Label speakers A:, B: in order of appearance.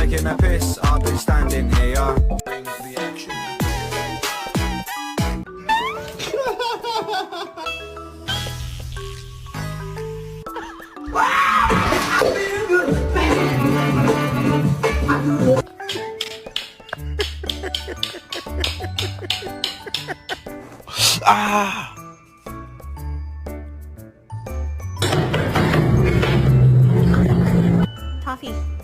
A: taking a piss, I've been standing here. Bring the action.
B: Ah!
C: Toffee.